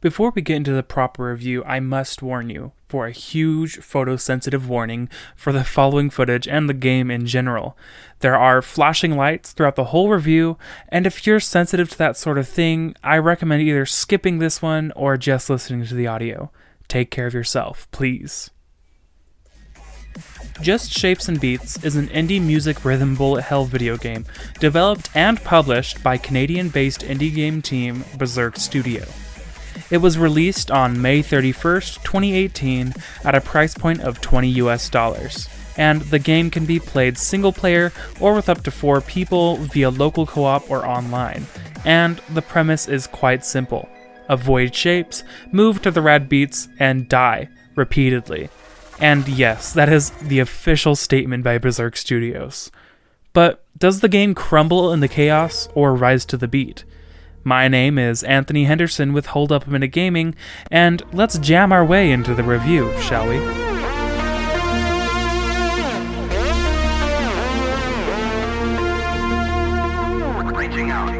Before we get into the proper review, I must warn you for a huge photosensitive warning for the following footage and the game in general. There are flashing lights throughout the whole review, and if you're sensitive to that sort of thing, I recommend either skipping this one or just listening to the audio. Take care of yourself, please. Just Shapes and Beats is an indie music rhythm bullet hell video game developed and published by Canadian-based indie game team Berserk Studio. It was released on May 31st, 2018 at a price point of $20 and the game can be played single player or with up to 4 people via local co-op or online, and the premise is quite simple. Avoid shapes, move to the rad beats, and die repeatedly. And yes, that is the official statement by Berserk Studios. But does the game crumble in the chaos or rise to the beat? My name is Anthony Henderson with Hold Up a Minute Gaming, and let's jam our way into the review, shall we? Reaching out.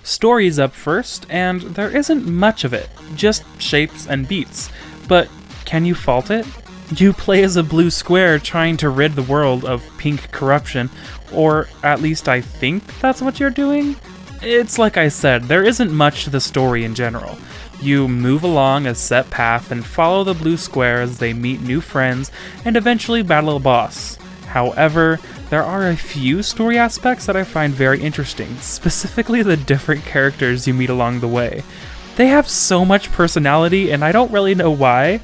Story's up first, and there isn't much of it, just shapes and beats. But can you fault it? You play as a blue square trying to rid the world of pink corruption, or at least I think that's what you're doing? It's like I said, there isn't much to the story in general. You move along a set path and follow the blue square as they meet new friends and eventually battle a boss. However, there are a few story aspects that I find very interesting, specifically the different characters you meet along the way. They have so much personality, and I don't really know why.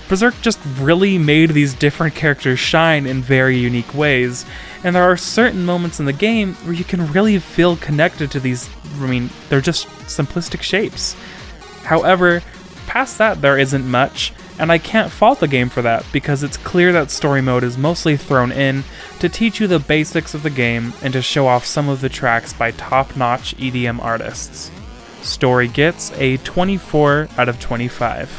Berserk just really made these different characters shine in very unique ways, and there are certain moments in the game where you can really feel connected to these, they're just simplistic shapes. However, past that there isn't much, and I can't fault the game for that, because it's clear that story mode is mostly thrown in to teach you the basics of the game and to show off some of the tracks by top-notch EDM artists. Story gets a 24 out of 25.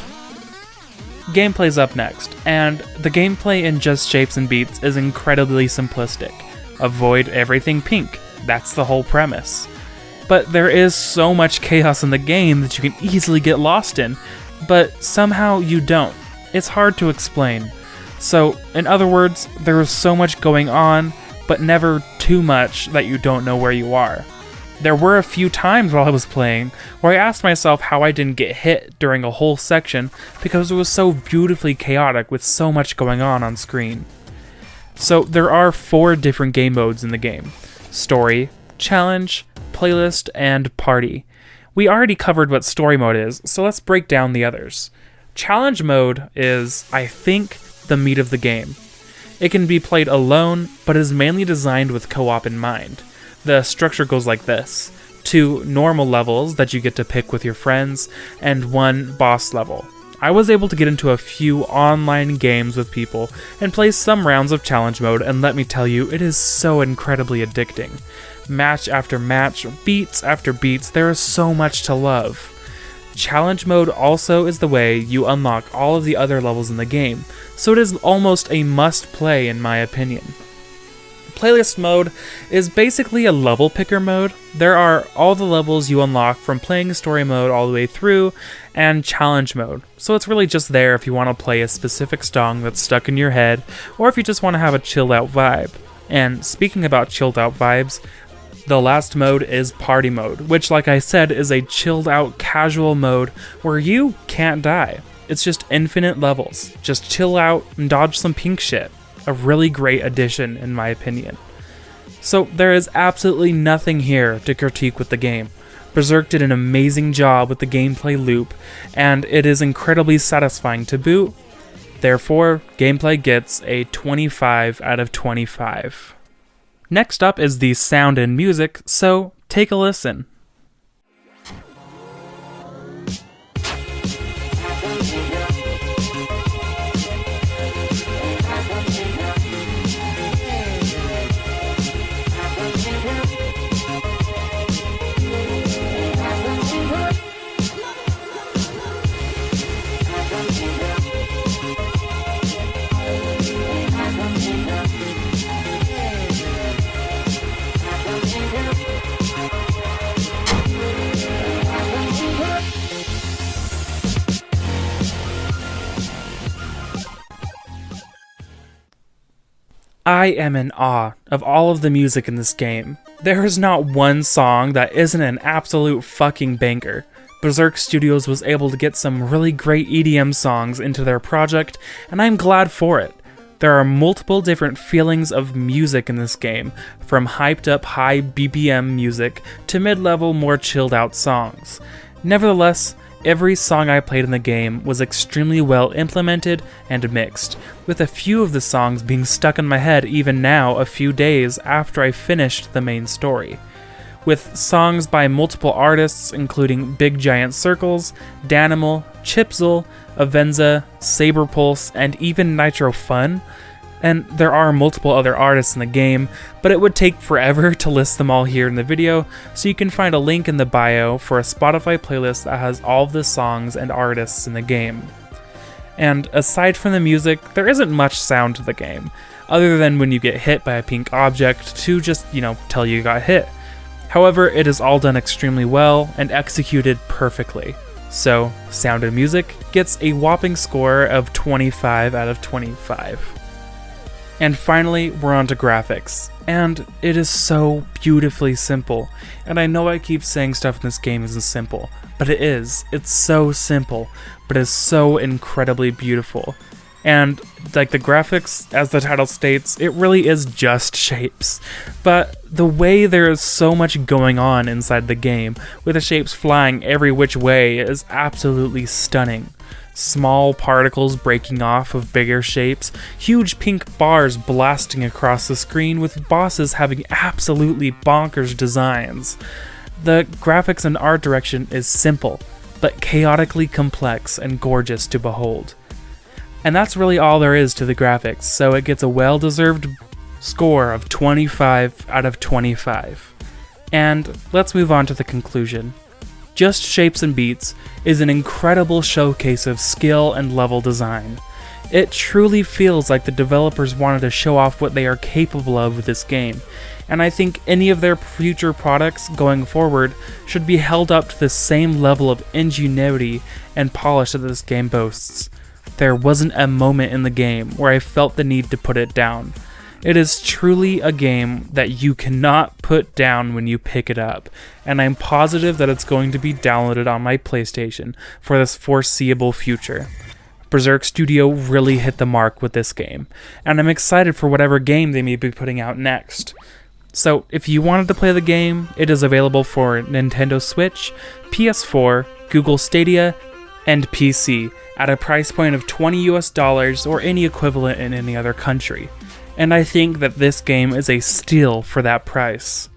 Gameplay's up next, and the gameplay in Just Shapes and Beats is incredibly simplistic. Avoid everything pink, that's the whole premise. But there is so much chaos in the game that you can easily get lost in, but somehow you don't. It's hard to explain. So, in other words, there is so much going on, but never too much that you don't know where you are. There were a few times while I was playing where I asked myself how I didn't get hit during a whole section because it was so beautifully chaotic with so much going on screen. So, there are 4 different game modes in the game: Story, Challenge, Playlist, and Party. We already covered what story mode is, so let's break down the others. Challenge mode is, I think, the meat of the game. It can be played alone, but is mainly designed with co-op in mind. The structure goes like this: 2 normal levels that you get to pick with your friends, and 1 boss level. I was able to get into a few online games with people and play some rounds of challenge mode, and let me tell you, it is so incredibly addicting. Match after match, beats after beats, there is so much to love. Challenge mode also is the way you unlock all of the other levels in the game, so it is almost a must-play in my opinion. Playlist mode is basically a level picker mode. There are all the levels you unlock from playing story mode all the way through, and challenge mode, so it's really just there if you want to play a specific song that's stuck in your head, or if you just want to have a chilled out vibe. And speaking about chilled out vibes, the last mode is Party mode, which, like I said, is a chilled out casual mode where you can't die. It's just infinite levels. Just chill out and dodge some pink shit. A really great addition in my opinion. So there is absolutely nothing here to critique with the game. Berserk did an amazing job with the gameplay loop, and it is incredibly satisfying to boot. Therefore, gameplay gets a 25 out of 25. Next up is the sound and music, so take a listen. I am in awe of all of the music in this game. There is not one song that isn't an absolute fucking banger. Berserk Studios was able to get some really great EDM songs into their project, and I'm glad for it. There are multiple different feelings of music in this game, from hyped up high BPM music to mid-level more chilled out songs. Nevertheless, every song I played in the game was extremely well implemented and mixed, with a few of the songs being stuck in my head even now a few days after I finished the main story. With songs by multiple artists including Big Giant Circles, Danimal, Chipzel, Avenza, Saberpulse, and even Nitro Fun. And there are multiple other artists in the game, but it would take forever to list them all here in the video, so you can find a link in the bio for a Spotify playlist that has all of the songs and artists in the game. And aside from the music, there isn't much sound to the game, other than when you get hit by a pink object to just, tell you got hit. However, it is all done extremely well and executed perfectly. So, sound and music gets a whopping score of 25 out of 25. And finally, we're on to graphics. And it is so beautifully simple. And I know I keep saying stuff in this game isn't simple, but it is. It's so simple, but it's so incredibly beautiful. And like the graphics, as the title states, it really is just shapes. But the way there is so much going on inside the game, with the shapes flying every which way, is absolutely stunning. Small particles breaking off of bigger shapes, huge pink bars blasting across the screen with bosses having absolutely bonkers designs. The graphics and art direction is simple, but chaotically complex and gorgeous to behold. And that's really all there is to the graphics, so it gets a well-deserved score of 25 out of 25. And let's move on to the conclusion. Just Shapes and Beats is an incredible showcase of skill and level design. It truly feels like the developers wanted to show off what they are capable of with this game, and I think any of their future products going forward should be held up to the same level of ingenuity and polish that this game boasts. There wasn't a moment in the game where I felt the need to put it down. It is truly a game that you cannot put down when you pick it up, and I'm positive that it's going to be downloaded on my PlayStation for this foreseeable future. Berserk Studio really hit the mark with this game, and I'm excited for whatever game they may be putting out next. So, if you wanted to play the game, it is available for Nintendo Switch, PS4, Google Stadia, and PC at a price point of $20 US or any equivalent in any other country. And I think that this game is a steal for that price.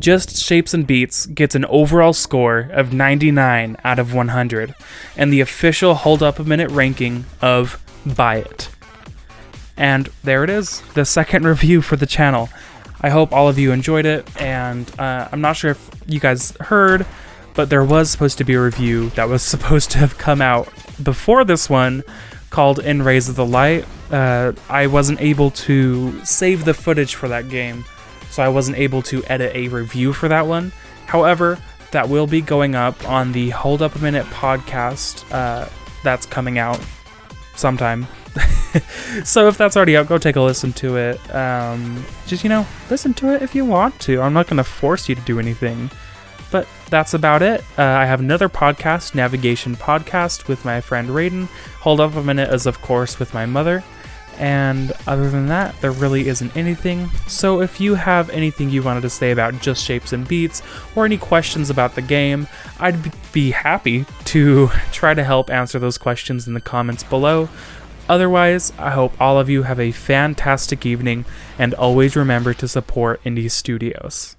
Just Shapes and Beats gets an overall score of 99 out of 100, and the official Hold Up a Minute ranking of Buy It. And there it is, the second review for the channel. I hope all of you enjoyed it, and I'm not sure if you guys heard, but there was supposed to be a review that was supposed to have come out before this one called In Rays of the Light. I wasn't able to save the footage for that game, so I wasn't able to edit a review for that one. However, that will be going up on the Hold Up a Minute podcast that's coming out sometime. So if that's already out, go take a listen to it. Just, listen to it if you want to. I'm not going to force you to do anything. But that's about it. I have another podcast, Navigation Podcast, with my friend Raiden. Hold Up a Minute is, of course, with my mother. And other than that, there really isn't anything. So if you have anything you wanted to say about Just Shapes and Beats, or any questions about the game, I'd be happy to try to help answer those questions in the comments below. Otherwise, I hope all of you have a fantastic evening, and always remember to support indie studios.